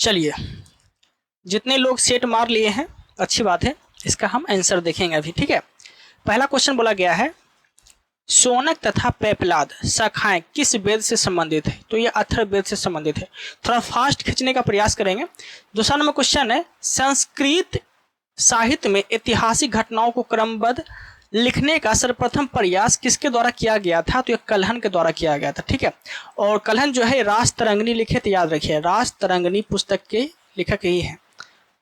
चलिए, जितने लोग सेट मार लिए हैं अच्छी बात है, इसका हम आंसर देखेंगे अभी। ठीक है, पहला क्वेश्चन बोला गया है शौनक तथा पेपलाद शाखाएं किस वेद से संबंधित है? तो ये अथर्ववेद से संबंधित है। थोड़ा फास्ट खींचने का प्रयास करेंगे। दूसरा नंबर क्वेश्चन है संस्कृत साहित्य में ऐतिहासिक घटनाओं को क्रमबद्ध लिखने का सर्वप्रथम प्रयास किसके द्वारा किया गया था? तो ये कल्हण के द्वारा किया गया था। ठीक है, और कल्हण जो है राजतरंगिणी लिखे, तो याद रखिए राजतरंगिणी पुस्तक के लेखक ही है।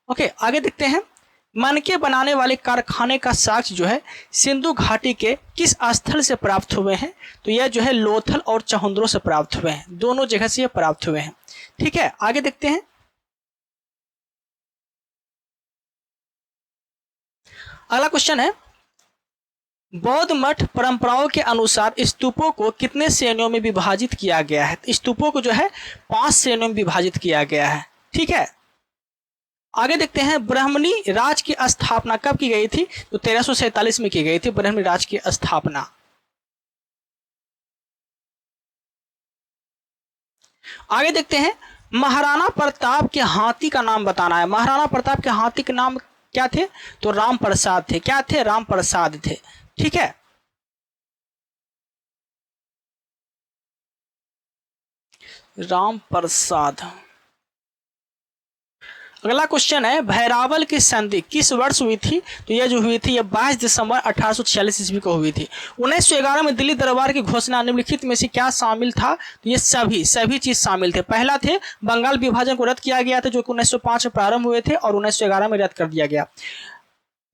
ओके, आगे देखते हैं। मनके बनाने वाले कारखाने का साक्ष्य जो है सिंधु घाटी के किस स्थल से प्राप्त हुए हैं? तो यह जो है लोथल और चहुंद्रो से प्राप्त हुए हैं, दोनों जगह से ये प्राप्त हुए हैं। ठीक है, आगे देखते हैं। अगला क्वेश्चन है बौद्ध मठ परंपराओं के अनुसार स्तूपों को कितने श्रेणियों में विभाजित किया गया है? स्तूपों को जो है 5 श्रेणियों में विभाजित किया गया है। ठीक है, आगे देखते हैं ब्राह्मणी राज की स्थापना कब की गई थी? तो 1347 में की गई थी ब्राह्मणी राज की स्थापना। आगे देखते हैं महाराणा प्रताप के हाथी का नाम बताना है। महाराणा प्रताप के हाथी के नाम क्या थे? तो राम प्रसाद थे। क्या थे? राम प्रसाद थे। ठीक है, राम प्रसाद। अगला क्वेश्चन है भैरावल की संधि किस वर्ष हुई थी? तो यह जो हुई थी यह 22 दिसंबर 1846 ईस्वी को हुई थी। 1911 में दिल्ली दरबार की घोषणा निम्नलिखित में से क्या शामिल था? तो ये सभी चीज शामिल थे। पहला थे बंगाल विभाजन को रद्द किया गया था जो कि 1905 में प्रारंभ हुए थे और 1911 में रद्द कर दिया गया।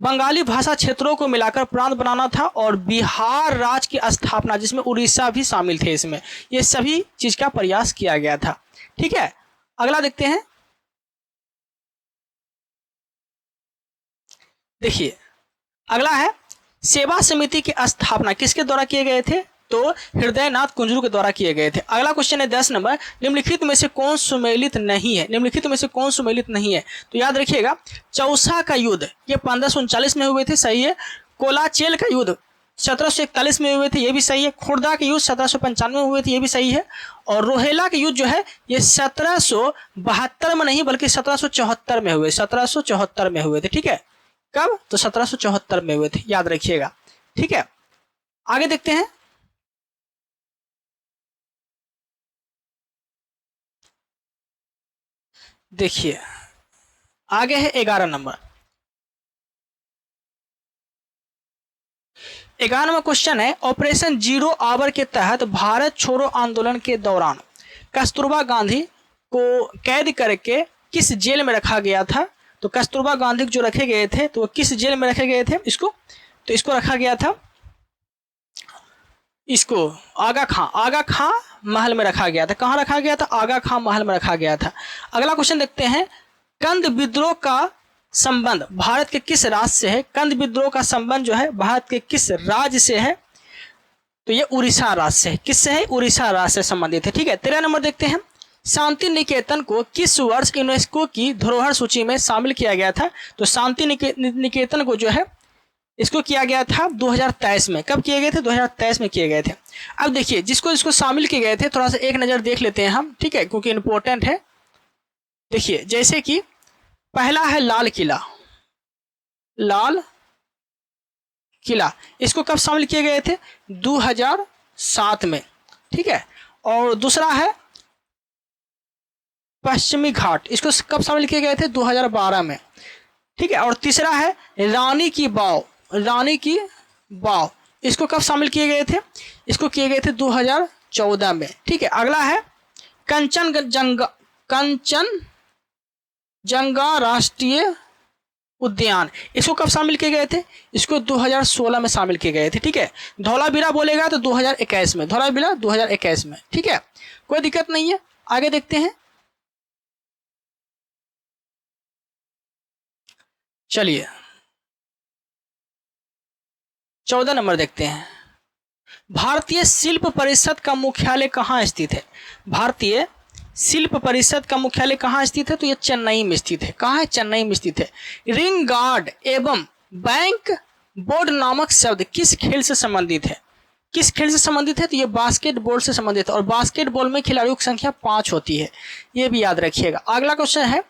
बंगाली भाषा क्षेत्रों को मिलाकर प्रांत बनाना था और बिहार राज्य की स्थापना जिसमें उड़ीसा भी शामिल थे। इसमें ये सभी चीज का प्रयास किया गया था। ठीक है, अगला देखते हैं। देखिए, अगला है सेवा समिति की स्थापना किसके द्वारा किए गए थे? तो हृदयनाथ कुंजरू के द्वारा किए गए थे। अगला क्वेश्चन है 10 नंबर निम्नलिखित में से कौन सुमेलित नहीं है? निम्नलिखित में से कौन सुमेलित नहीं है? तो याद रखिएगा चौसा का युद्ध ये 1539 में हुए थे, सही है। कोलाचेल का युद्ध 1741 में हुए थे, ये भी सही है। खुर्दा के युद्ध 1795 में हुए थे, ये भी सही है। और रोहेला के युद्ध जो है ये 1772 में नहीं बल्कि 1774 में हुए, 1774 में हुए थे। ठीक है, कब? तो 1774 में हुए थे, याद रखिएगा। ठीक है, आगे देखते हैं। देखिए आगे है 11 नंबर। 11वां क्वेश्चन है ऑपरेशन जीरो आवर के तहत भारत छोड़ो आंदोलन के दौरान कस्तूरबा गांधी को कैद करके किस जेल में रखा गया था? तो कस्तूरबा गांधी जो रखे गए थे तो वो किस जेल में रखे गए थे? इसको रखा गया था, इसको आगा खां महल में रखा गया था। कहाँ रखा गया था? आगा खां महल में रखा गया था। अगला क्वेश्चन देखते हैं कंद विद्रोह का संबंध भारत के किस राज्य से है? कंद विद्रोह का संबंध जो है भारत के किस राज्य से है? तो ये उड़ीसा राज्य से है। किससे है? उड़ीसा राज्य से संबंधित है। ठीक है, 13 नंबर देखते हैं शांति निकेतन को किस वर्ष यूनेस्को की धरोहर सूची में शामिल किया गया था? तो शांति निकेतन को जो है इसको किया गया था 2023 में। कब किए गए थे? 2023 में किए गए थे। अब देखिए जिसको शामिल किए गए थे थोड़ा सा एक नज़र देख लेते हैं हम, ठीक है, क्योंकि इंपॉर्टेंट है। देखिए जैसे कि पहला है लाल किला, इसको कब शामिल किए गए थे? 2007 में। ठीक है, और दूसरा है पश्चिमी घाट, इसको कब शामिल किए गए थे? 2012 में। ठीक है, और तीसरा है रानी की बाव, इसको कब शामिल किए गए थे? इसको किए गए थे 2014 में। ठीक है, अगला है कंचनजंगा राष्ट्रीय उद्यान, इसको कब शामिल किए गए थे? इसको 2016 में शामिल किए गए थे। ठीक है, धौलावीरा बोलेगा तो 2021 में, धौलावीरा 2021 में। ठीक है, कोई दिक्कत नहीं है। आगे देखते हैं। चलिए 14 नंबर देखते हैं भारतीय शिल्प परिषद का मुख्यालय कहाँ स्थित है? भारतीय शिल्प परिषद का मुख्यालय कहाँ स्थित है? तो ये चेन्नई में स्थित है। कहाँ है? चेन्नई में स्थित है। रिंग गार्ड एवं बैंक बोर्ड नामक शब्द किस खेल से संबंधित है? किस खेल से संबंधित है? तो ये बास्केटबॉल से संबंधित है और बास्केटबॉल में खिलाड़ियों की संख्या 5 होती है, ये भी याद रखिएगा। अगला क्वेश्चन है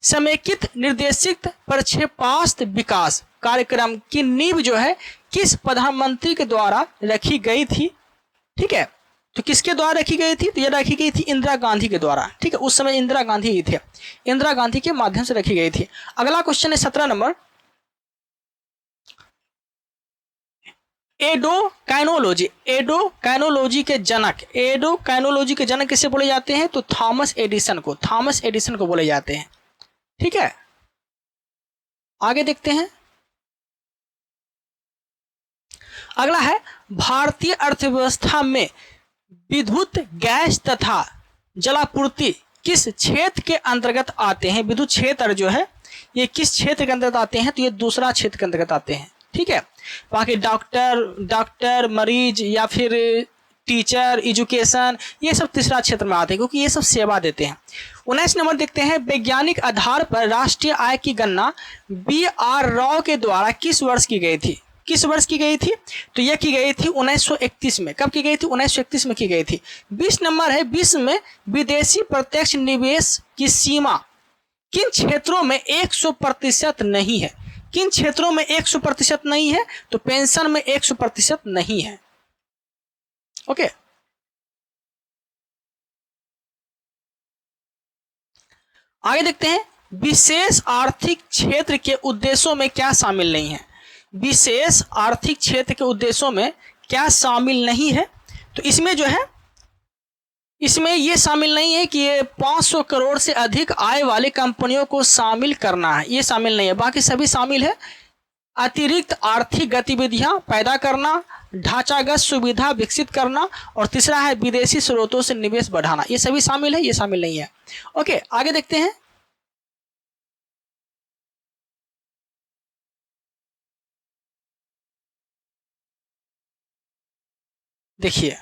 समेकित निर्देशित प्रक्षेपास्त्र विकास कार्यक्रम की नींव जो है किस प्रधानमंत्री के द्वारा रखी गई थी? ठीक है, तो किसके द्वारा रखी गई थी? तो ये रखी गई थी इंदिरा गांधी के द्वारा। ठीक है, उस समय इंदिरा गांधी ही थे, इंदिरा गांधी के माध्यम से रखी गई थी। अगला क्वेश्चन है 17 नंबर, एडोकाइनोलॉजी, एडोकाइनोलॉजी के जनक, एडोकाइनोलॉजी के जनक किसे बोले जाते हैं? तो थॉमस एडिसन को, थॉमस एडिसन को बोले जाते हैं। ठीक है, आगे देखते हैं। अगला है भारतीय अर्थव्यवस्था में विद्युत गैस तथा जलापूर्ति किस क्षेत्र के अंतर्गत आते हैं? विद्युत क्षेत्र जो है ये किस क्षेत्र के अंतर्गत आते हैं? तो ये दूसरा क्षेत्र के अंतर्गत आते हैं। ठीक है, बाकी डॉक्टर मरीज या फिर टीचर एजुकेशन ये सब तीसरा क्षेत्र में आते हैं क्योंकि ये सब सेवा देते हैं। 19 नंबर देखते हैं वैज्ञानिक आधार पर राष्ट्रीय आय की गणना BR राव के द्वारा किस वर्ष की गई थी? किस वर्ष की गई थी? तो यह की गई थी 1931 में। कब की गई थी? 1931 में की गई थी। 20 नंबर है विश्व में विदेशी प्रत्यक्ष निवेश की सीमा किन क्षेत्रों में 100% नहीं है? किन क्षेत्रों में 100% नहीं है? तो पेंशन में 100% नहीं है। ओके, आगे देखते हैं विशेष आर्थिक क्षेत्र के उद्देश्यों में क्या शामिल नहीं है? विशेष आर्थिक क्षेत्र के उद्देश्यों में क्या शामिल नहीं है? तो इसमें जो है इसमें ये शामिल नहीं है कि ये 500 करोड़ से अधिक आय वाली कंपनियों को शामिल करना है, ये शामिल नहीं है। बाकी सभी शामिल है। अतिरिक्त आर्थिक गतिविधियां पैदा करना, ढांचागत सुविधा विकसित करना और तीसरा है विदेशी स्रोतों से निवेश बढ़ाना, ये सभी शामिल है, ये शामिल नहीं है। ओके, आगे देखते हैं। देखिए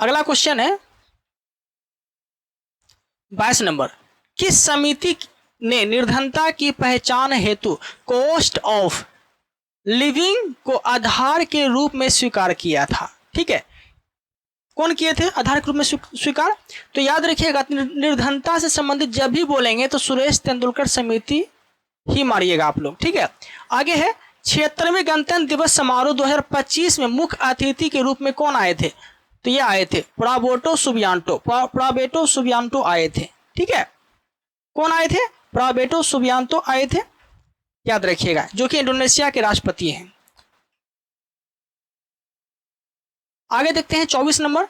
अगला क्वेश्चन है 22 नंबर, किस समिति ने निर्धनता की पहचान हेतु कॉस्ट ऑफ लिविंग को आधार के रूप में स्वीकार किया था? ठीक है, कौन किए थे आधार के रूप में स्वीकार? तो याद रखिएगा निर्धनता से संबंधित जब भी बोलेंगे तो सुरेश तेंदुलकर समिति ही मारिएगा आप लोग। ठीक है, आगे है 76वें गणतंत्र दिवस समारोह 2025 में मुख्य अतिथि के रूप में कौन आए थे? तो ये आए थे प्राबेटो सुबियांटो आए थे। ठीक है, कौन आए थे? प्राबेटो सुबियांटो आए थे, याद रखिएगा, जो कि इंडोनेशिया के राष्ट्रपति हैं। आगे देखते हैं 24 नंबर,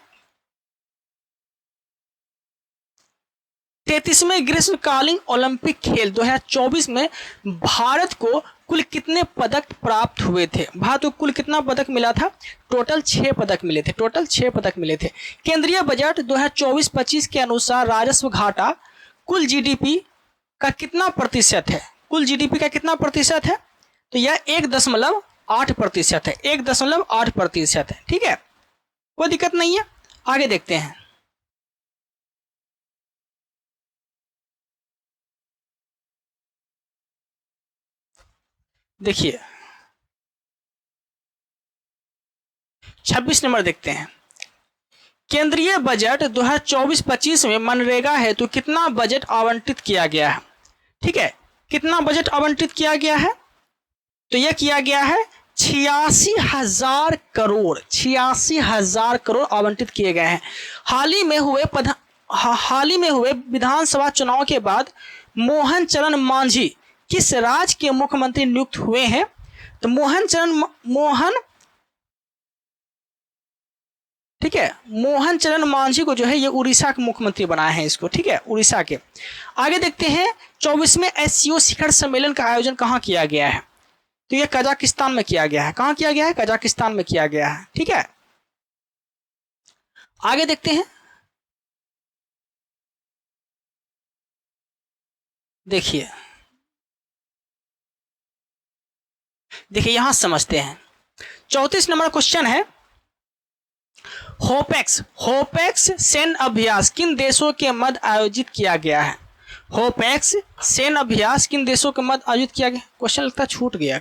33वें ग्रीष्मकालीन ओलंपिक खेल 2024 में भारत को कुल कितने पदक प्राप्त हुए थे? भारत को कुल कितना पदक मिला था? टोटल 6 पदक मिले थे, टोटल 6 पदक मिले थे। केंद्रीय बजट 2024-25 के अनुसार राजस्व घाटा कुल जीडीपी का कितना प्रतिशत है? कुल जीडीपी का कितना प्रतिशत है? तो यह 1.8% है, 1.8% है। ठीक है, कोई दिक्कत नहीं है। आगे देखते हैं। देखिए 26 नंबर देखते हैं, केंद्रीय बजट 2024-25 में मनरेगा हेतु कितना बजट आवंटित किया गया है? ठीक है, कितना बजट आवंटित किया गया है? तो यह किया गया है 86,000 करोड़, 86,000 करोड़ आवंटित किए गए हैं। हाल ही में हुए विधानसभा चुनाव के बाद मोहन चरण मांझी किस राज्य के मुख्यमंत्री नियुक्त हुए हैं? तो मोहन चरण मांझी को जो है ये उड़ीसा के मुख्यमंत्री बनाए हैं इसको। ठीक है, उड़ीसा के। आगे देखते हैं 24वें SCO शिखर सम्मेलन का आयोजन कहाँ किया गया है? तो ये कजाकिस्तान में किया गया है। कहाँ किया गया है? कजाकिस्तान में किया गया है। ठीक है, आगे देखते हैं। देखिए यहां समझते हैं। 34 नंबर क्वेश्चन है, होपेक्स सैन्य अभ्यास किन देशों के मध्य आयोजित किया गया है? होपेक्स सैन्य अभ्यास किन देशों के मध्य आयोजित किया गया? क्वेश्चन लगता छूट गया,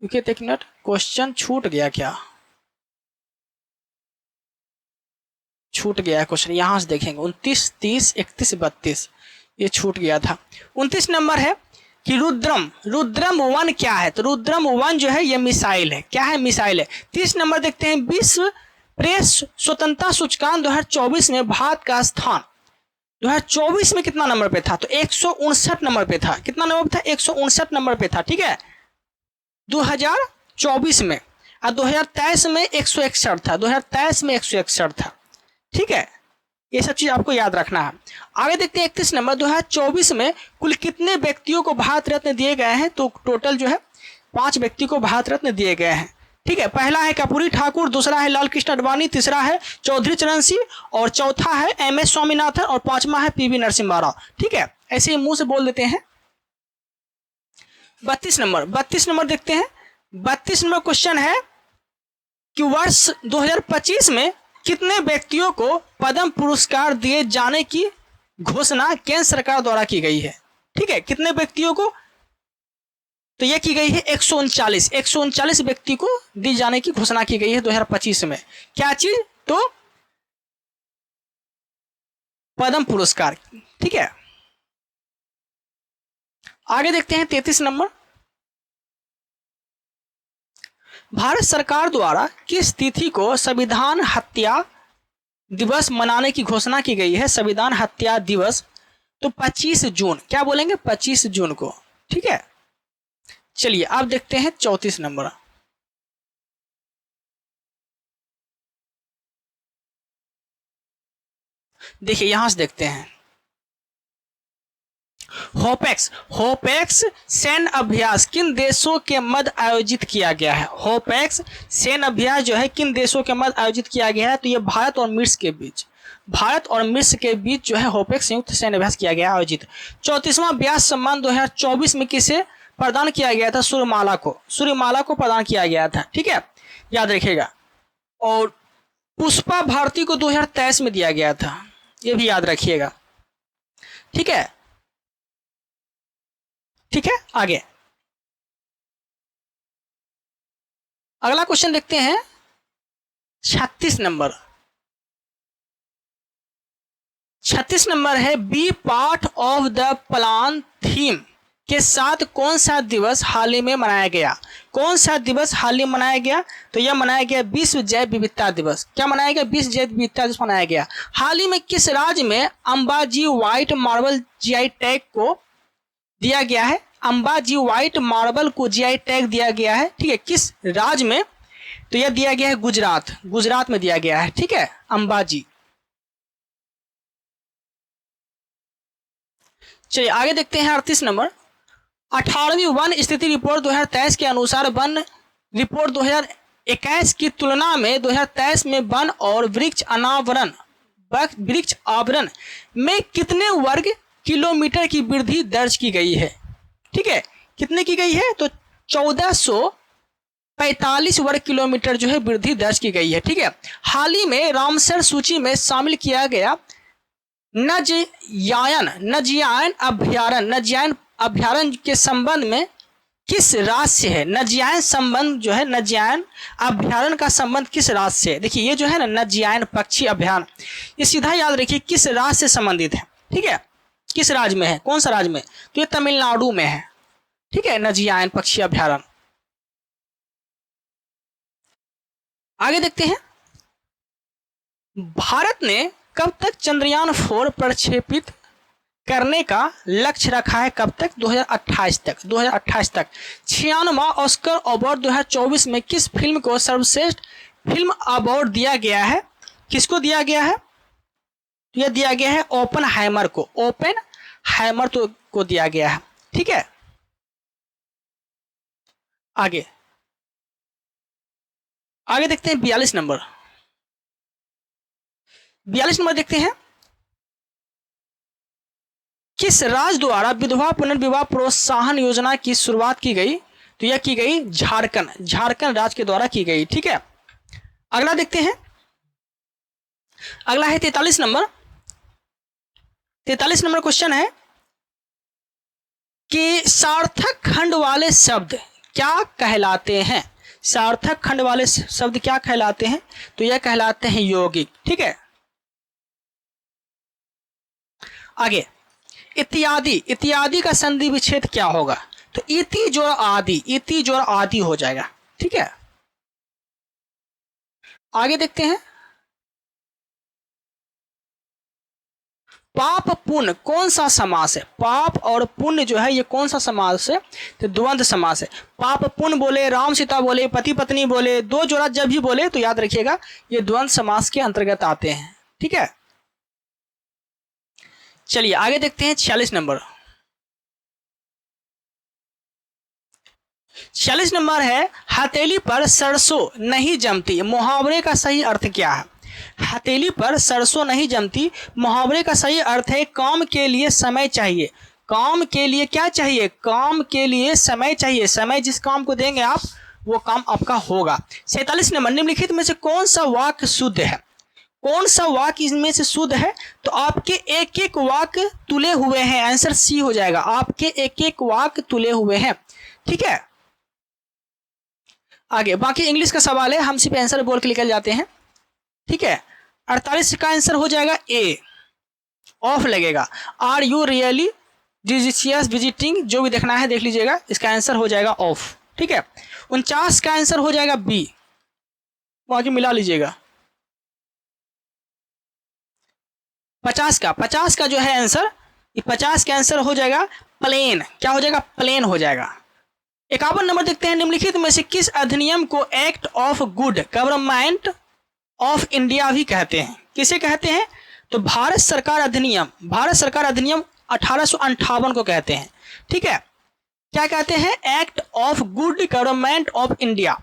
एक मिनट, क्वेश्चन छूट गया क्या? छूट गया है क्वेश्चन, यहां से देखेंगे 29, 30, 31, 32 ये छूट गया था। 29 नंबर है कि रुद्रम 1 क्या है? तो रुद्रम 1 जो है ये मिसाइल है। क्या है? मिसाइल है। 30 नंबर देखते हैं, विश्व प्रेस स्वतंत्रता सूचकांक 2024 में भारत का स्थान 2024 में कितना नंबर पे था? तो 159 नंबर पे था। कितना नंबर पे था? 159 नंबर पे था। ठीक है, 2024 में। और 2023 में 161 था। 2023 में 161 था। ठीक है, ये सब चीज आपको याद रखना है। आगे देखते हैं 31 नंबर, 2024 में कुल कितने व्यक्तियों को भारत रत्न दिए गए हैं? तो टोटल जो है 5 व्यक्ति को भारत रत्न दिए गए हैं। ठीक है, पहला है कर्पूरी ठाकुर, दूसरा है लाल कृष्ण आडवाणी, तीसरा है चौधरी चरण सिंह और चौथा है MS स्वामीनाथन और पांचवा है PV नरसिम्हा राव। ठीक है, ऐसे ही मुंह से बोल देते हैं। 32 नंबर देखते हैं। 32 नंबर क्वेश्चन है कि वर्ष 2025 में कितने व्यक्तियों को पद्म पुरस्कार दिए जाने की घोषणा केंद्र सरकार द्वारा की गई है? ठीक है, कितने व्यक्तियों को? तो यह की गई है 139 व्यक्ति को दी जाने की घोषणा की गई है 2025 में। क्या चीज? तो पद्म पुरस्कार। ठीक है, आगे देखते हैं 33 नंबर, भारत सरकार द्वारा किस तिथि को संविधान हत्या दिवस मनाने की घोषणा की गई है? संविधान हत्या दिवस तो 25 जून। क्या बोलेंगे? 25 जून को। ठीक है, चलिए अब देखते हैं 34 नंबर। देखिए यहां से देखते हैं, होपेक्स सैन्य अभ्यास किन देशों के मध्य आयोजित किया गया है? होपेक्स सैन्य अभ्यास जो है किन देशों के मध्य आयोजित किया गया है? तो ये भारत और मिस्र के बीच जो है होपेक्स संयुक्त सैन्य अभ्यास किया गया आयोजित। 34वां व्यास सम्मान 2024 में किसे प्रदान किया गया था? सूर्यमाला को प्रदान किया गया था। ठीक है, याद रखिएगा। और पुष्पा भारती को 2023 में दिया गया था, ये भी याद रखिएगा। ठीक है, आगे अगला क्वेश्चन देखते हैं 36 नंबर। 36 नंबर है, B part of the plan theme के साथ कौन सा दिवस हाल ही में मनाया गया? कौन सा दिवस हाल ही में मनाया गया? तो यह मनाया गया विश्व जैव विविधता दिवस। क्या मनाया गया? विश्व जैव विविधता दिवस मनाया गया। हाल ही में किस राज्य में Ambaji white marble GI tag को दिया गया है? अंबाजी व्हाइट मार्बल को GI टैग दिया गया है। ठीक है, किस राज्य में? तो यह दिया गया है गुजरात में दिया गया है। ठीक है, अंबाजी। चलिए आगे देखते हैं 38 नंबर, 18वीं वन स्थिति रिपोर्ट 2023 के अनुसार वन रिपोर्ट 2021 की तुलना में 2023 में वन और वृक्ष आवरण में कितने वर्ग किलोमीटर की वृद्धि दर्ज की गई है? ठीक है, कितने की गई है? तो 1445 वर्ग किलोमीटर जो है वृद्धि दर्ज की गई है। ठीक है, हाल ही में रामसर सूची में शामिल किया गया नजयायन अभ्यारण्य के संबंध में किस राज्य से है? नजयायन अभ्यारण्य का संबंध किस राज्य से है? देखिए ये जो है ना नजयायन पक्षी अभ्यारण्य, ये सीधा याद रखिए किस राज्य से संबंधित है। ठीक है, किस राज्य में है? कौन सा राज्य में? तो ये तमिलनाडु में है। ठीक है, नजयायन पक्षी अभ्यारण्य। आगे देखते हैं, भारत ने कब तक चंद्रयान 4 प्रक्षेपित करने का लक्ष्य रखा है? कब तक? 2028 तक। 96वां ऑस्कर अवार्ड 2024 में किस फिल्म को सर्वश्रेष्ठ फिल्म अवार्ड दिया गया है? किसको दिया गया है? यह दिया गया है ओपेनहाइमर को दिया गया है। ठीक है, आगे देखते हैं 42 नंबर। 42 नंबर देखते हैं, किस राज्य द्वारा विधवा पुनर्विवाह प्रोत्साहन योजना की शुरुआत की गई? तो यह की गई झारखंड राज्य के द्वारा की गई। ठीक है, अगला देखते हैं, अगला है 43 नंबर। 43 नंबर क्वेश्चन है कि सार्थक खंड वाले शब्द क्या कहलाते हैं? सार्थक खंड वाले शब्द क्या कहलाते हैं? तो यह कहलाते हैं यौगिक। ठीक है, आगे इत्यादि, इत्यादि का संधि विच्छेद क्या होगा? तो इति जोड़ आदि, इति जोड़ आदि हो जाएगा। ठीक है, आगे देखते हैं। पाप पुण्य कौन सा समास है? पाप और पुण्य जो है ये कौन सा समास है? तो द्वंद्व समास है। पाप पुण्य बोले, राम सीता बोले, पति पत्नी बोले, दो जोड़ा जब भी बोले तो याद रखिएगा ये द्वंद्व समास के अंतर्गत आते हैं। ठीक है, चलिए आगे देखते हैं 46 नंबर। 46 नंबर है हथेली पर सरसों नहीं जमती, मुहावरे का सही अर्थ क्या है? हथेली पर सरसों नहीं जमती, मुहावरे का सही अर्थ है काम के लिए समय चाहिए। काम के लिए क्या चाहिए? काम के लिए समय चाहिए। समय जिस काम को देंगे आप वो काम आपका होगा। 47 नंबर निम्नलिखित में से कौन सा वाक्य शुद्ध है? कौन सा वाक्य इसमें से शुद्ध है? तो आपके एक एक वाक्य तुले हुए हैं, आंसर सी हो जाएगा। आपके एक एक वाक्य तुले हुए हैं। ठीक है, आगे बाकी इंग्लिश का सवाल है, हम सिर्फ आंसर बोल के निकल जाते हैं। ठीक है, 48 का आंसर हो जाएगा ए, ऑफ लगेगा। आर यू रियली डिजिशियस विजिटिंग, जो भी देखना है देख लीजिएगा, इसका आंसर हो जाएगा ऑफ। ठीक है, 49 का आंसर हो जाएगा बी, आगे मिला लीजिएगा। 50 का जो है आंसर, 50 का आंसर हो जाएगा प्लेन। क्या हो जाएगा? प्लेन हो जाएगा। 51 नंबर देखते हैं निम्नलिखित में से किस अधिनियम को act of good government of India भी कहते हैं? किसे कहते हैं? तो भारत सरकार अधिनियम, भारत सरकार अधिनियम 1858 को कहते हैं। ठीक है, क्या कहते हैं? Act of good government of India.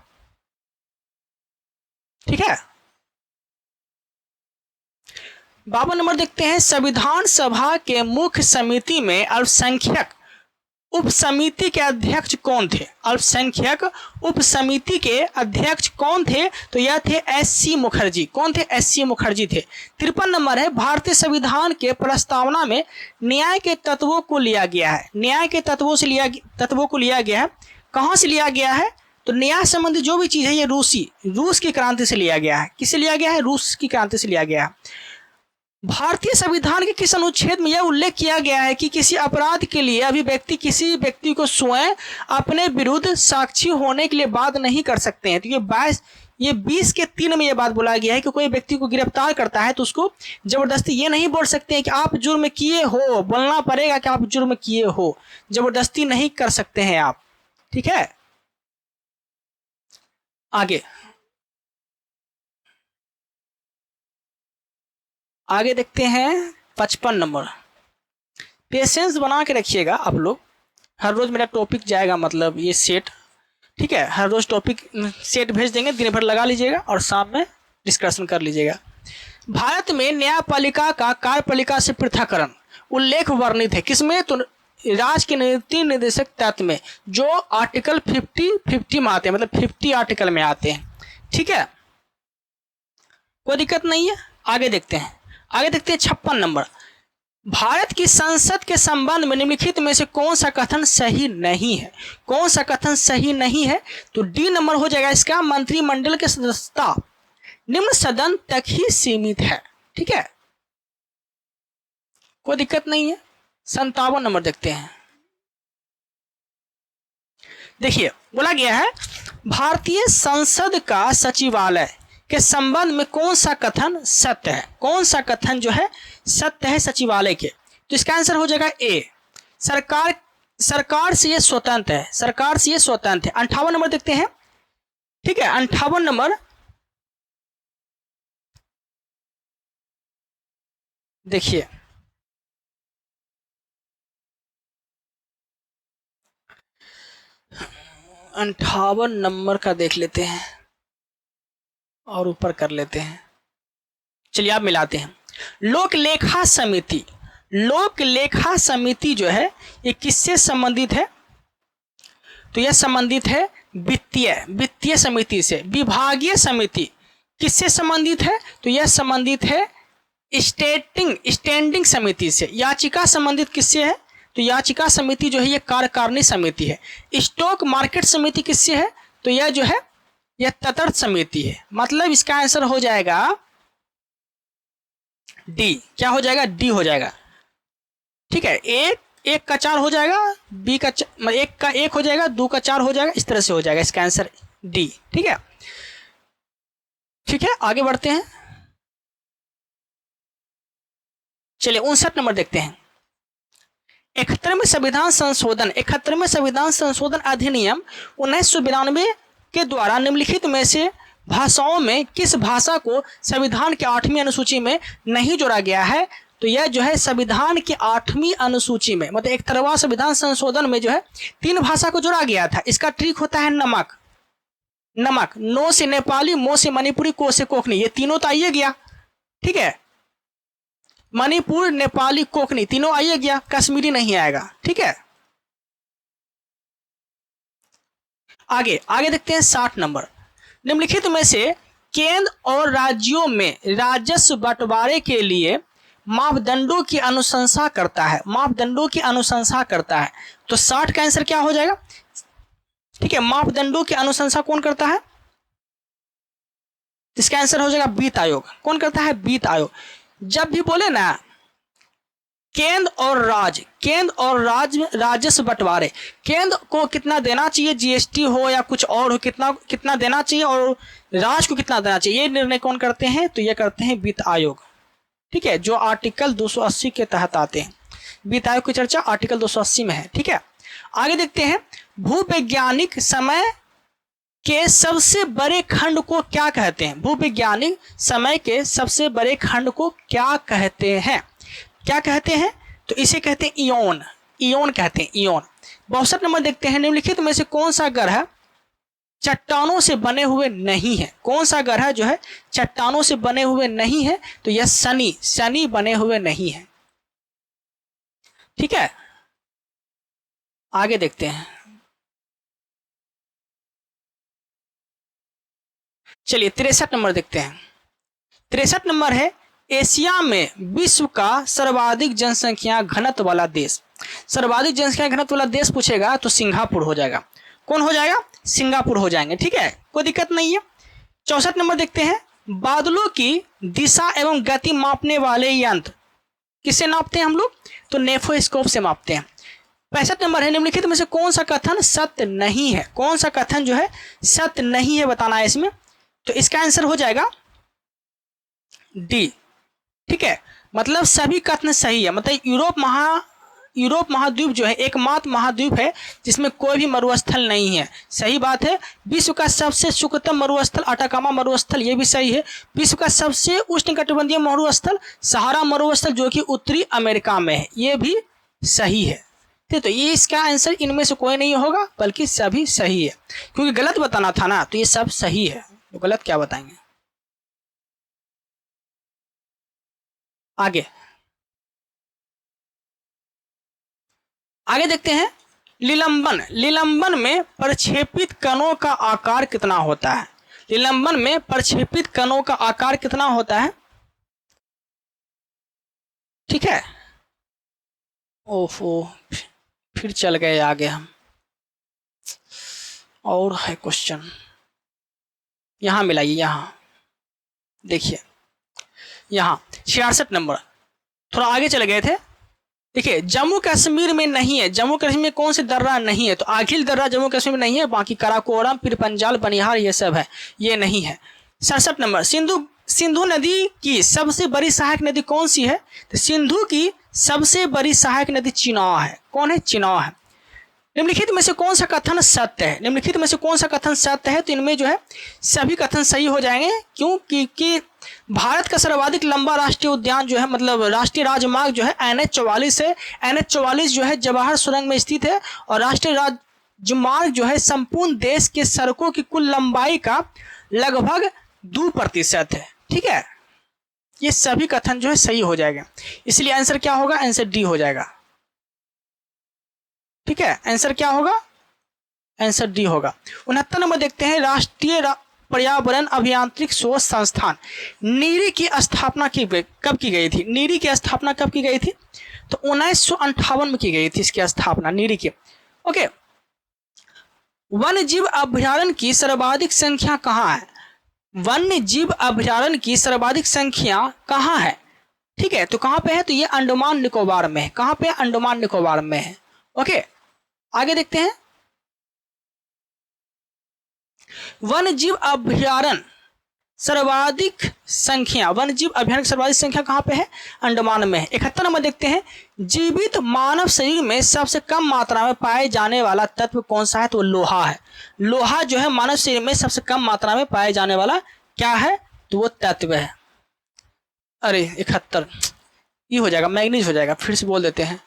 ठीक है, 52 नंबर देखते हैं संविधान सभा के मुख्य समिति में अल्पसंख्यक उप समिति के अध्यक्ष कौन थे? अल्पसंख्यक उप समिति के अध्यक्ष कौन थे? तो यह थे एस.सी. मुखर्जी। कौन थे? एस.सी. मुखर्जी थे। 53 नंबर है भारतीय संविधान के प्रस्तावना में न्याय के तत्वों को लिया गया है। न्याय के तत्वों को लिया गया है। कहाँ से लिया गया है? तो न्याय संबंधी जो भी चीज है ये रूस की क्रांति से लिया गया है। किससे लिया गया है? रूस की क्रांति से लिया गया है। भारतीय संविधान के किस अनुच्छेद में यह उल्लेख किया गया है कि किसी अपराध के लिए अभिव्यक्ति किसी व्यक्ति को स्वयं अपने विरुद्ध साक्षी होने के लिए बात नहीं कर सकते हैं? तो ये 20(3) में यह बात बोला गया है कि कोई व्यक्ति को गिरफ्तार करता है तो उसको जबरदस्ती ये नहीं बोल सकते हैं कि आप जुर्म किए हो, बोलना पड़ेगा कि आप जुर्म किए हो, जबरदस्ती नहीं कर सकते हैं आप। ठीक है, आगे देखते हैं 55 नंबर। पेशेंस बना के रखिएगा आप लोग, हर रोज मेरा टॉपिक जाएगा, मतलब ये सेट। ठीक है, हर रोज टॉपिक सेट भेज देंगे, दिन भर लगा लीजिएगा और शाम में डिस्कशन कर लीजिएगा। भारत में न्यायपालिका का कार्यपालिका से पृथककरण उल्लेख वर्णित है किसमें? तो राज्य के नीति निर्देशक तत्व में, जो आर्टिकल 50 में आते हैं, मतलब 50 आर्टिकल में आते हैं। ठीक है, कोई दिक्कत नहीं है। आगे देखते हैं 56 नंबर। भारत की संसद के संबंध में निम्नलिखित में से कौन सा कथन सही नहीं है? कौन सा कथन सही नहीं है? तो डी नंबर हो जाएगा इसका, मंत्रिमंडल की सदस्यता निम्न सदन तक ही सीमित है। ठीक है, कोई दिक्कत नहीं है। 57 नंबर देखते हैं। देखिए बोला गया है भारतीय संसद का सचिवालय के संबंध में कौन सा कथन सत्य है? कौन सा कथन जो है सत्य है सचिवालय के? तो इसका आंसर हो जाएगा ए, सरकार से ये स्वतंत्र है। सरकार से ये स्वतंत्र है। 58 नंबर देखते हैं। ठीक है, 58 नंबर देखिए, अंठावन नंबर का देख लेते हैं और ऊपर कर लेते हैं। चलिए आप मिलाते हैं। लोक लेखा समिति, लोक लेखा समिति जो है ये किससे संबंधित है? तो यह संबंधित है वित्तीय समिति से। विभागीय समिति किससे संबंधित है? तो यह संबंधित है स्टैंडिंग समिति से। याचिका संबंधित किससे है? तो याचिका समिति जो है ये कार्यकारिणी समिति है। स्टॉक मार्केट समिति किससे है? तो यह जो है यह तटस्थ समिति है, मतलब इसका आंसर हो जाएगा डी। क्या हो जाएगा? डी हो जाएगा। ठीक है, एक का 4 हो जाएगा, बी का एक का 1 हो जाएगा, 2 का 4 हो जाएगा, इस तरह से हो जाएगा इसका आंसर डी। ठीक है, ठीक है, आगे बढ़ते हैं। चलिए 59 नंबर देखते हैं। 71वें संविधान संशोधन 71वें संविधान संशोधन अधिनियम 1992 के द्वारा निम्नलिखित में से भाषाओं में किस भाषा को संविधान के 8वीं अनुसूची में नहीं जोड़ा गया है? तो यह जो है संविधान की 8वीं अनुसूची में, मतलब 71वां संविधान संशोधन में जो है 3 भाषा को जोड़ा गया था। इसका ट्रिक होता है नमक। नमक, नो से नेपाली, मो से मणिपुरी, को से कोकनी, ये तीनों तो आइए गया। ठीक है, मणिपुर, नेपाली, कोकनी तीनों आइए गया, कश्मीरी नहीं आएगा। ठीक है, आगे आगे देखते हैं 60 नंबर। निम्नलिखित में से केंद्र और राज्यों में राजस्व बंटवारे के लिए मापदंडों की अनुशंसा करता है। मापदंडों की अनुशंसा करता है, तो 60 का आंसर क्या हो जाएगा? ठीक है, मापदंडों की अनुशंसा कौन करता है? इसका आंसर हो जाएगा वित्त आयोग। कौन करता है? वित्त आयोग। जब भी बोले ना केंद्र और राज्य राजस्व बंटवारे, केंद्र को कितना देना चाहिए, जीएसटी हो या कुछ और हो, कितना देना चाहिए, और राज्य को कितना देना चाहिए, ये निर्णय कौन करते हैं? तो ये करते हैं वित्त आयोग। ठीक है, जो आर्टिकल 280 के तहत आते हैं। वित्त आयोग की चर्चा आर्टिकल 280 में है। ठीक है, आगे देखते हैं। भूवैज्ञानिक समय के सबसे बड़े खंड को क्या कहते हैं? भूवैज्ञानिक समय के सबसे बड़े खंड को क्या कहते हैं? क्या कहते हैं? तो इसे कहते हैं इयोन। इयोन कहते हैं, इयोन। 62 नंबर देखते हैं। निम्नलिखित में से कौन सा ग्रह चट्टानों से बने हुए नहीं है? कौन सा ग्रह जो है चट्टानों से बने हुए नहीं है? तो यह शनि। शनि बने हुए नहीं है। ठीक है, आगे देखते हैं। चलिए 63 नंबर देखते हैं। 63 नंबर है एशिया में विश्व का सर्वाधिक जनसंख्या घनत्व वाला देश। सर्वाधिक जनसंख्या घनत्व वाला देश पूछेगा तो सिंगापुर हो जाएगा। कौन हो जाएगा? सिंगापुर हो जाएंगे। ठीक है, कोई दिक्कत नहीं है। 64 नंबर देखते हैं। बादलों की दिशा एवं गति मापने वाले यंत्र किससे नापते हैं हम लोग? तो नेफोस्कोप से मापते हैं। 65 नंबर है। निम्नलिखित में से कौन सा कथन सत्य नहीं है? कौन सा कथन जो है सत्य नहीं है बताना है इसमें। तो इसका आंसर हो जाएगा डी। ठीक है, मतलब सभी कथन सही है। मतलब यूरोप महाद्वीप जो है एकमात्र महाद्वीप है जिसमें कोई भी मरुस्थल नहीं है। सही बात है। विश्व का सबसे शुष्कतम मरुस्थल अटाकामा मरुस्थल, ये भी सही है। विश्व का सबसे उष्णकटिबंधीय मरुस्थल सहारा मरुस्थल जो कि उत्तरी अमेरिका में है, ये भी सही है। तो ये इसका आंसर इनमें से कोई नहीं होगा, बल्कि सभी सही है। क्योंकि गलत बताना था ना, तो ये सब सही है, तो गलत क्या बताएंगे। आगे देखते हैं। निलंबन में प्रक्षेपित कणों का आकार कितना होता है? निलंबन में प्रक्षेपित कणों का आकार कितना होता है? ठीक है, ओफो फिर चल गए आगे हम। और है क्वेश्चन, यहां मिलाइए, यहां देखिए, यहां 66 नंबर, थोड़ा आगे चले गए थे। देखिए जम्मू कश्मीर में नहीं है। जम्मू कश्मीर में कौन से दर्रा नहीं है? तो आखिल दर्रा जम्मू कश्मीर में नहीं है, बाकी कराकोरम, फिर पंजाल, बनिहार ये सब है, ये नहीं है। 67 नंबर। सिंधु नदी की सबसे बड़ी सहायक नदी कौन सी है? तो सिंधु की सबसे बड़ी सहायक नदी चिनाब है। कौन है? चिनाब है। निम्नलिखित में से कौन सा कथन सत्य है? निम्नलिखित में से कौन सा कथन सत्य है? तो इनमें जो है सभी कथन सही हो जाएंगे। क्यों? क्योंकि भारत का सर्वाधिक लंबा राष्ट्रीय उद्यान जो है, मतलब राष्ट्रीय राजमार्ग जो है NH-44 है। NH-44 जो है जवाहर सुरंग में स्थित है, और राष्ट्रीय राजमार्ग जो है संपूर्ण देश के सड़कों की कुल लंबाई का लगभग 2% है। ठीक है, ये सभी कथन जो है सही हो जाएगा, इसलिए आंसर क्या होगा? आंसर डी हो जाएगा। ठीक है, आंसर क्या होगा? आंसर डी होगा। 69 नंबर देखते हैं। राष्ट्रीय पर्यावरण अभियांत्रिकी शोध संस्थान नीरी की स्थापना कब की गई थी? नीरी की स्थापना कब की गई थी? तो 1958 में की गई थी इसकी स्थापना नीरी की। ओके, वन्य जीव अभ्यारण्य की सर्वाधिक संख्या कहाँ है? वन्य जीव अभ्यारण्य की सर्वाधिक संख्या कहाँ है? ठीक है, तो कहाँ पे है? तो ये अंडमान निकोबार में है। कहाँ पे? अंडमान निकोबार में है। ओके, आगे देखते हैं। वन्य जीव अभ्यारण्य सर्वाधिक संख्या, वन्य जीव अभ्यारण्य की सर्वाधिक संख्या कहाँ पे है? अंडमान में है। 71 नंबर देखते हैं। जीवित मानव शरीर में सबसे कम मात्रा में पाए जाने वाला तत्व कौन सा है? तो लोहा है। लोहा जो है मानव शरीर में सबसे कम मात्रा में पाए जाने वाला क्या है? तो वो तत्व है। अरे 71 ये हो जाएगा, मैग्नीज हो जाएगा। फिर से बोल देते हैं।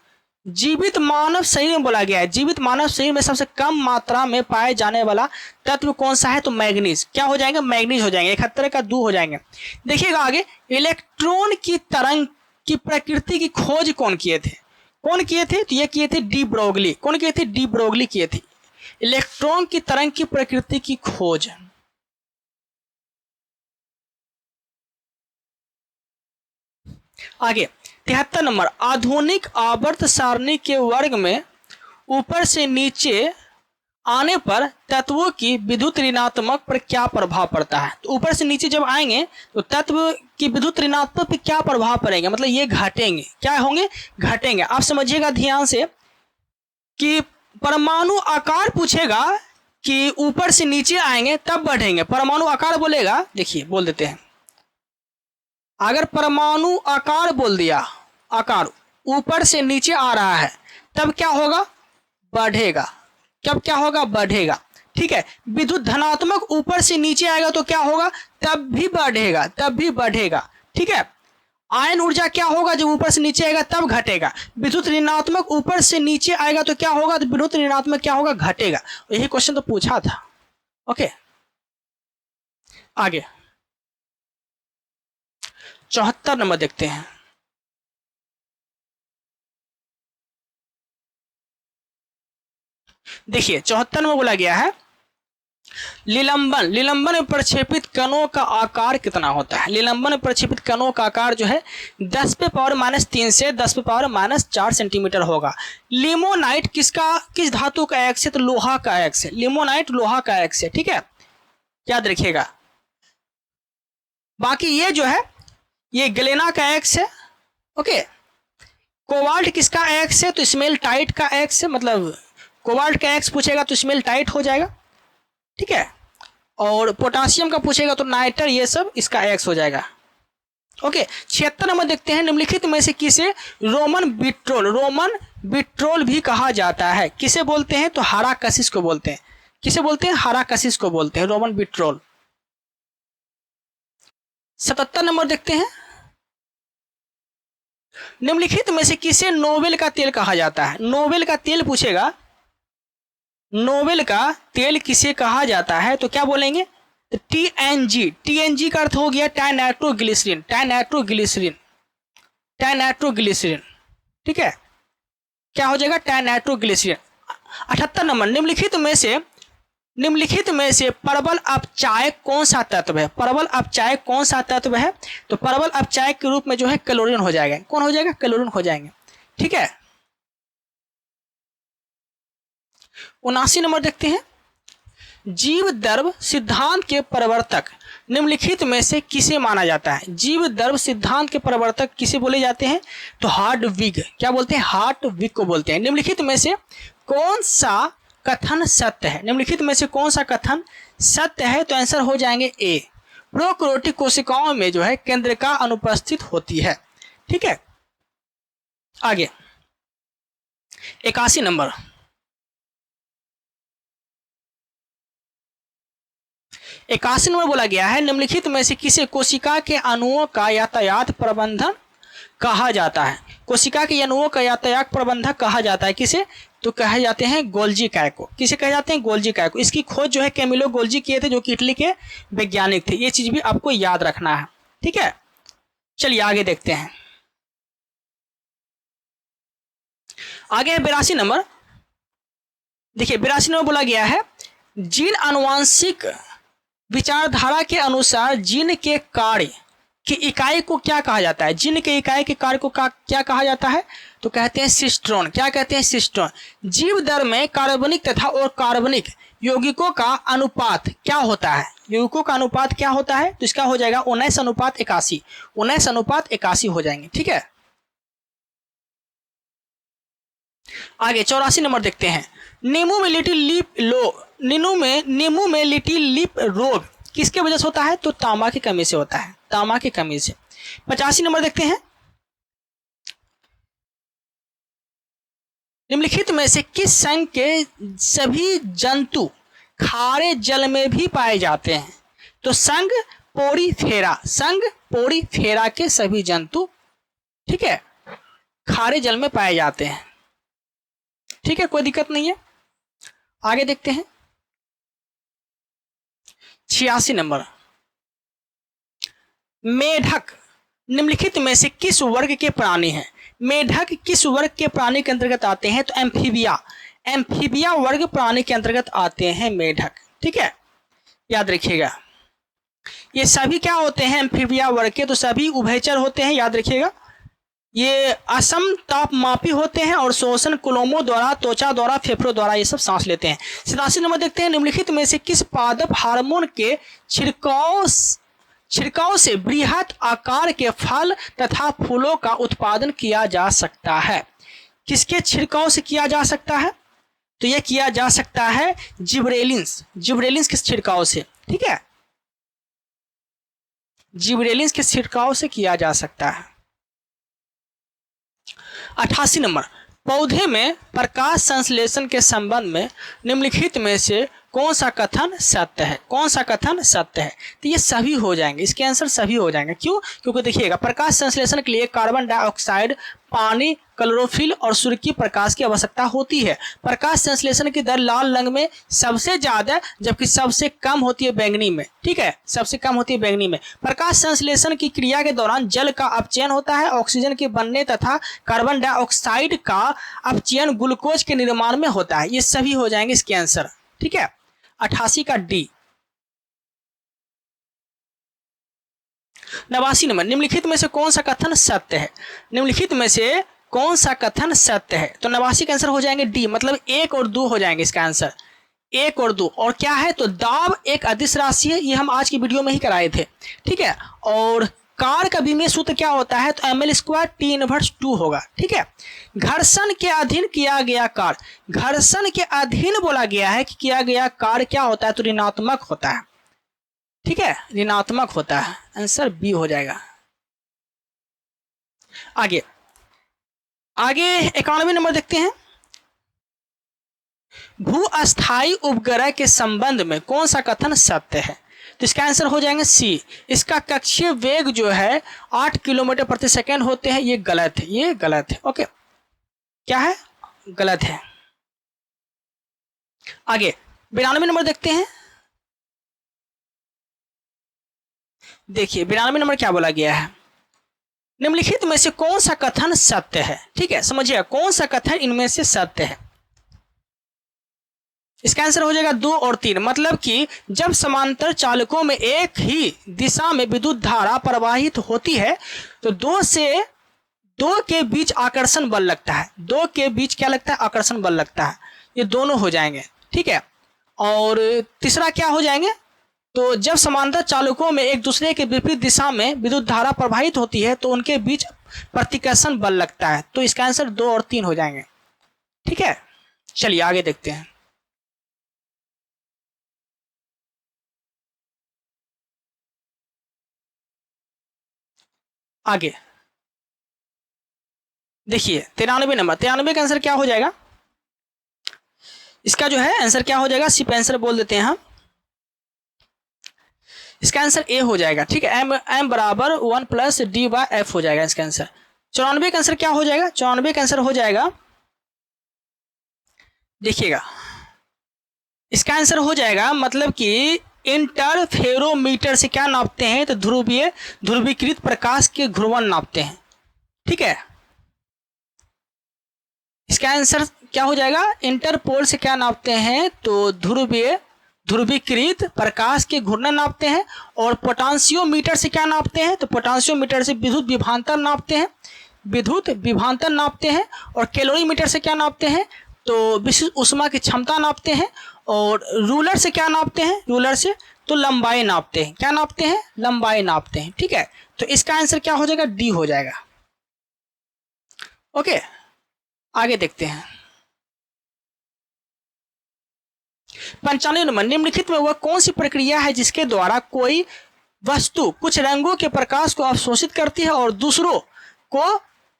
जीवित मानव शरीर में बोला गया है, जीवित मानव शरीर में सबसे कम मात्रा में पाए जाने वाला तत्व कौन सा है? तो मैग्नीज। क्या हो जाएंगे? मैग्नीज हो जाएंगे। 71 का 2 हो जाएंगे। देखिएगा आगे, इलेक्ट्रॉन की तरंग की प्रकृति की खोज कौन किए थे? कौन किए थे? तो ये किए थे डी ब्रोगली। कौन किए थे? डी ब्रोगली किए थे इलेक्ट्रॉन की तरंग की प्रकृति की खोज। आगे 73 नंबर। आधुनिक आवर्त सारणी के वर्ग में ऊपर से नीचे आने पर तत्वों की विद्युत ऋणात्मक पर क्या प्रभाव पड़ता है? तो ऊपर से नीचे जब आएंगे तो तत्व की विद्युत ऋणात्मक पर क्या प्रभाव पड़ेगा? मतलब ये घटेंगे। क्या होंगे? घटेंगे। आप समझिएगा ध्यान से कि परमाणु आकार पूछेगा कि ऊपर से नीचे आएंगे तब बढ़ेंगे। परमाणु आकार बोलेगा, देखिए बोल देते हैं। अगर परमाणु आकार बोल दिया, आकार ऊपर से नीचे आ रहा है तब क्या होगा? बढ़ेगा। कब क्या होगा? बढ़ेगा। ठीक है। विद्युत धनात्मक ऊपर से नीचे आएगा तो क्या होगा? तब भी बढ़ेगा, तब भी बढ़ेगा। ठीक है। आयन ऊर्जा क्या होगा? जब ऊपर से नीचे आएगा तब घटेगा। विद्युत ऋणात्मक ऊपर से नीचे आएगा तो क्या होगा? तो विद्युत ऋणात्मक क्या होगा? घटेगा। यही क्वेश्चन तो पूछा था। ओके, आगे 74 नंबर देखते हैं। देखिए 74 में बोला गया है निलंबन। निलंबन में प्रक्षेपित कणों का आकार कितना होता है? निलंबन में प्रक्षेपित कणों का आकार जो है 10 पे पावर -3 से 10 पे पावर -4 सेंटीमीटर होगा। लिमोनाइट किस धातु का एक्स है? तो लोहा का एक्स है। लिमोनाइट लोहा का एक्स है। ठीक है, याद रखिएगा। बाकी ये जो है ये ग्लेना का एक्स है। ओके, कोबाल्ट किसका एक्स है? तो स्मेल टाइट का एक्स है। मतलब कोबाल्ट का एक्स पूछेगा तो स्मेल टाइट हो जाएगा। ठीक है, और पोटासियम का पूछेगा तो नाइटर, ये सब इसका एक्स हो जाएगा। ओके, 76 नंबर देखते हैं। निम्नलिखित में से किसे रोमन बिट्रोल भी कहा जाता है? किसे बोलते हैं? तो हाराकसिस को बोलते हैं। किसे बोलते हैं? हाराकसिस को बोलते हैं, रोमन बिट्रोल। 77 नंबर देखते हैं। निम्नलिखित में से किसे नोबेल का तेल कहा जाता है? नोबेल का तेल पूछेगा, नोबेल का तेल किसे कहा जाता है? तो क्या बोलेंगे? तो TNG। TNG का अर्थ हो गया टाइनाइट्रोग्लिसरीन। टाइनाइट्रोग्लिसरीन, टाइनाइट्रोग्लिसरीन। ठीक है, क्या हो जाएगा? टाइनाइट्रोग्लिसरीन। 78 नंबर। निम्नलिखित में से प्रबल अपचायक कौन सा तत्व है? प्रबल अपचायक कौन सा तत्व है? तो प्रबल अपचायक के रूप में जो है क्लोरीन हो जाएगा। कौन हो जाएगा? क्लोरीन हो जाएंगे। ठीक है, 79 नंबर देखते हैं। जीव द्रव सिद्धांत के प्रवर्तक निम्नलिखित में से किसे माना जाता है? जीव द्रव सिद्धांत के प्रवर्तक किसे बोले जाते हैं? तो हार्टविग। क्या बोलते हैं? हार्टविग को बोलते हैं। निम्नलिखित में से कौन सा कथन सत्य है? निम्नलिखित में से कौन सा कथन सत्य है? तो आंसर हो जाएंगे ए। प्रोकैरियोटिक कोशिकाओं में जो है केंद्रिका अनुपस्थित होती है। ठीक है, आगे 81 नंबर। 81 नंबर बोला गया है निम्नलिखित में से किसे कोशिका के अणुओं का यातायात प्रबंधन कहा जाता है? कोशिका के अणुओं का यातायात प्रबंधक कहा जाता है किसे? तो कहे जाते हैं गोल्जी काय को। किसे कहे जाते हैं? गोल्जी काय को। इसकी खोज जो है कैमिलो गोल्जी किए थे, जो कि इटली के वैज्ञानिक थे। ये चीज भी आपको याद रखना है। ठीक है, चलिए आगे देखते हैं। आगे है 82 नंबर। देखिए 82 नंबर बोला गया है जीन आनुवांशिक विचारधारा के अनुसार जीन के कार्य की इकाई को क्या कहा जाता है? जीन के इकाई के कार्य को क्या कहा जाता है? तो कहते हैं सिस्ट्रोन। क्या कहते हैं? सिस्ट्रोन। जीव दर में कार्बनिक तथा अकार्बनिक यौगिकों का अनुपात क्या होता है? यौगिकों का अनुपात क्या होता है? तो इसका हो जाएगा 19:81। 19:81 हो जाएंगे, ठीक है। आगे 84 नंबर देखते हैं। नींबू में लिटिल लिप रोग किसके वजह से होता है? तो तांबा की कमी से होता है, तांबा की कमी से। 85 नंबर देखते हैं। निम्नलिखित में से किस संघ के सभी जंतु खारे जल में भी पाए जाते हैं? तो संघ पोड़ीफेरा के सभी जंतु, ठीक है, खारे जल में पाए जाते हैं, ठीक है, कोई दिक्कत नहीं है। आगे देखते हैं 86 नंबर। मेढक निम्नलिखित में से किस वर्ग के प्राणी हैं? मेढक किस वर्ग के प्राणी के अंतर्गत आते हैं? तो एम्फीबिया वर्ग प्राणी के अंतर्गत आते हैं मेढक, ठीक है, याद रखिएगा। ये सभी क्या होते हैं? एम्फीबिया वर्ग के, तो सभी उभयचर होते हैं, याद रखिएगा। ये असम तापमापी होते हैं और श्वसन कुलोमों द्वारा, त्वचा द्वारा, फेफड़ों द्वारा ये सब सांस लेते हैं। 87 नंबर देखते हैं। निम्नलिखित में से किस पादप हार्मोन के छिड़काव से बृहत आकार के फल तथा फूलों का उत्पादन किया जा सकता है? किसके छिड़काव से किया जा सकता है? तो यह किया जा सकता है जिब्रेलिन्स के छिड़काव से, ठीक है, जिब्रेलिन्स के छिड़काव से किया जा सकता है। 88 नंबर। पौधे में प्रकाश संश्लेषण के संबंध में निम्नलिखित में से कौन सा कथन सत्य है? कौन सा कथन सत्य है? तो ये सभी हो जाएंगे, इसके आंसर सभी हो जाएंगे। क्यों? क्योंकि देखिएगा, प्रकाश संश्लेषण के लिए कार्बन डाइऑक्साइड, पानी, क्लोरोफिल और सूर्य की प्रकाश की आवश्यकता होती है। प्रकाश संश्लेषण की दर लाल रंग में सबसे ज्यादा, जबकि सबसे कम होती है बैंगनी में, ठीक है, सबसे कम होती है बैंगनी में। प्रकाश संश्लेषण की क्रिया के दौरान जल का अपचयन होता है, ऑक्सीजन के बनने तथा कार्बन डाइऑक्साइड का अपचयन ग्लूकोज के निर्माण में होता है। ये सभी हो जाएंगे इसके आंसर, ठीक है। 88 का डी। 89 नंबर। निम्नलिखित में से कौन सा कथन सत्य है? निम्नलिखित में से कौन सा कथन सत्य है? तो 89 का आंसर हो जाएंगे डी, मतलब 1 और 2 हो जाएंगे इसका आंसर, 1 और 2। और क्या है? तो दाब एक अदिश राशि है, ये हम आज की वीडियो में ही कराए थे, ठीक है। और कार का विमेय सूत्र क्या होता है? तो ml² T−2 होगा, ठीक है। घर्षण के अधीन किया गया कार्य, घर्षण के अधीन बोला गया है कि किया गया कार्य क्या होता है? तो ऋणात्मक होता है, ठीक है, ऋणात्मक होता है। आंसर बी हो जाएगा। आगे 91 नंबर देखते हैं। भू-अस्थायी उपग्रह के संबंध में कौन सा कथन सत्य है? तो इसका आंसर हो जाएंगे सी। इसका कक्षीय वेग जो है 8 किलोमीटर प्रति सेकेंड होते हैं। ये गलत है, ये गलत है, ओके, क्या है? गलत है। आगे 92 नंबर देखते हैं। देखिए 92 नंबर क्या बोला गया है? निम्नलिखित में से कौन सा कथन सत्य है? ठीक है, समझिए कौन सा कथन इनमें से सत्य है। इसका आंसर हो जाएगा 2 और 3। मतलब कि जब समांतर चालकों में एक ही दिशा में विद्युत धारा प्रवाहित होती है तो दो के बीच आकर्षण बल लगता है। दो के बीच क्या लगता है? आकर्षण बल लगता है। ये दोनों हो जाएंगे, ठीक है। और तीसरा क्या हो जाएंगे? तो जब समांतर चालकों में एक दूसरे के विपरीत दिशा में विद्युत धारा प्रवाहित होती है तो उनके बीच प्रतिकर्षण बल लगता है। तो इसका आंसर 2 और 3 हो जाएंगे, ठीक है। चलिए आगे देखते हैं। आगे देखिए 93 नंबर। 93 का आंसर क्या हो जाएगा? इसका जो है आंसर क्या हो जाएगा? सिर्फ आंसर बोल देते हैं हम। इसका आंसर ए हो जाएगा, ठीक है। m बराबर 1 + d/f हो जाएगा इसका आंसर। 94 का आंसर क्या हो जाएगा? 94 का आंसर हो जाएगा, देखिएगा इसका आंसर हो जाएगा, मतलब कि इंटरफेरोमीटर से क्या नापते हैं? तो ध्रुवीकृत प्रकाश के घूर्णन नापते हैं, ठीक है। इसका आंसर क्या हो जाएगा? इंटरपोल से क्या नापते हैं? तो ध्रुवीकृत प्रकाश के घूर्णन नापते हैं। और पोटेंशियोमीटर से क्या नापते हैं? तो पोटेंशियोमीटर से विद्युत विभवांतर नापते हैं, विद्युत विभवांतर नापते हैं। और कैलोरीमीटर से क्या नापते हैं? तो विशिष्ट ऊष्मा की क्षमता नापते हैं। और रूलर से क्या नापते हैं? रूलर से तो लंबाई नापते हैं। क्या नापते हैं? लंबाई नापते हैं। ठीक है, तो इसका आंसर क्या हो जाएगा? डी हो जाएगा। ओके, आगे देखते हैं। 95 नंबर, निम्नलिखित में वह कौन सी प्रक्रिया है जिसके द्वारा कोई वस्तु कुछ रंगों के प्रकाश को अवशोषित करती है और दूसरों को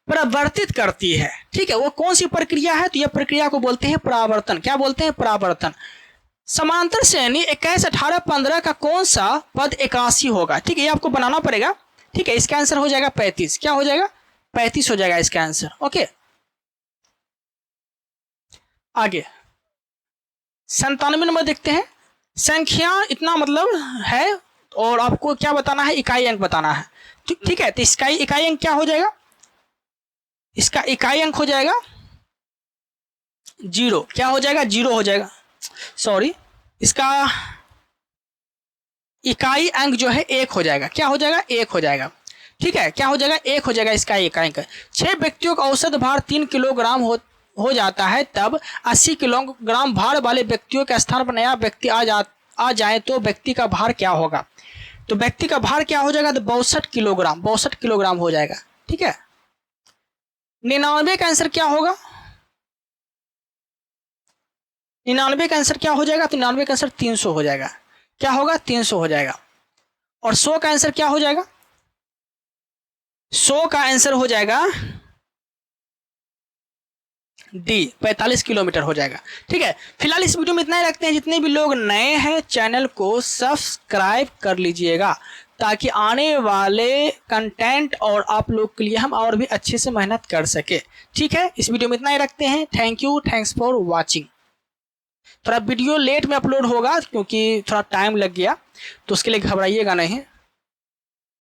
परावर्तित करती है? ठीक है, वो कौन सी प्रक्रिया है? तो यह प्रक्रिया को बोलते हैं परावर्तन। क्या बोलते हैं? परावर्तन। समांतर श्रेणी 21, 18, 15 का कौन सा पद 81 होगा? ठीक है, ये आपको बनाना पड़ेगा। ठीक है, इसका आंसर हो जाएगा 35। क्या हो जाएगा? 35 हो जाएगा इसका आंसर। ओके, आगे 97 नंबर देखते हैं। संख्या इतना मतलब है और आपको क्या बताना है? इकाई अंक बताना है। ठीक है, तो इसका इकाई अंक क्या हो जाएगा? इसका इकाई अंक हो जाएगा 0। क्या हो जाएगा? 0 हो जाएगा। सॉरी, इसका इकाई अंक जो है 1 हो जाएगा। क्या हो जाएगा? 1 हो जाएगा। ठीक है, क्या हो जाएगा? 1 हो जाएगा इसका इकाई अंक। 6 व्यक्तियों का औसत भार 3 किलोग्राम हो जाता है, तब 80 किलोग्राम भार वाले व्यक्तियों के स्थान पर नया व्यक्ति आ जाए तो व्यक्ति का भार क्या होगा? तो व्यक्ति का भार क्या हो जाएगा? तो 62 किलोग्राम। 62 किलोग्राम हो जाएगा। ठीक है, 99 का आंसर क्या होगा? 99 का आंसर क्या हो जाएगा? तो 99 का आंसर 300 हो जाएगा। क्या होगा? 300 हो जाएगा। और 100 का आंसर क्या हो जाएगा? 100 का आंसर हो जाएगा डी, 45 किलोमीटर हो जाएगा। ठीक है, फिलहाल इस वीडियो में इतना ही रखते हैं। जितने भी लोग नए हैं चैनल को सब्सक्राइब कर लीजिएगा ताकि आने वाले कंटेंट और आप लोग के लिए हम और भी अच्छे से मेहनत कर सके। ठीक है, इस वीडियो में इतना ही रखते हैं। Thank you, thanks for watching. थोड़ा वीडियो लेट में अपलोड होगा क्योंकि थोड़ा टाइम लग गया, तो उसके लिए घबराइएगा नहीं।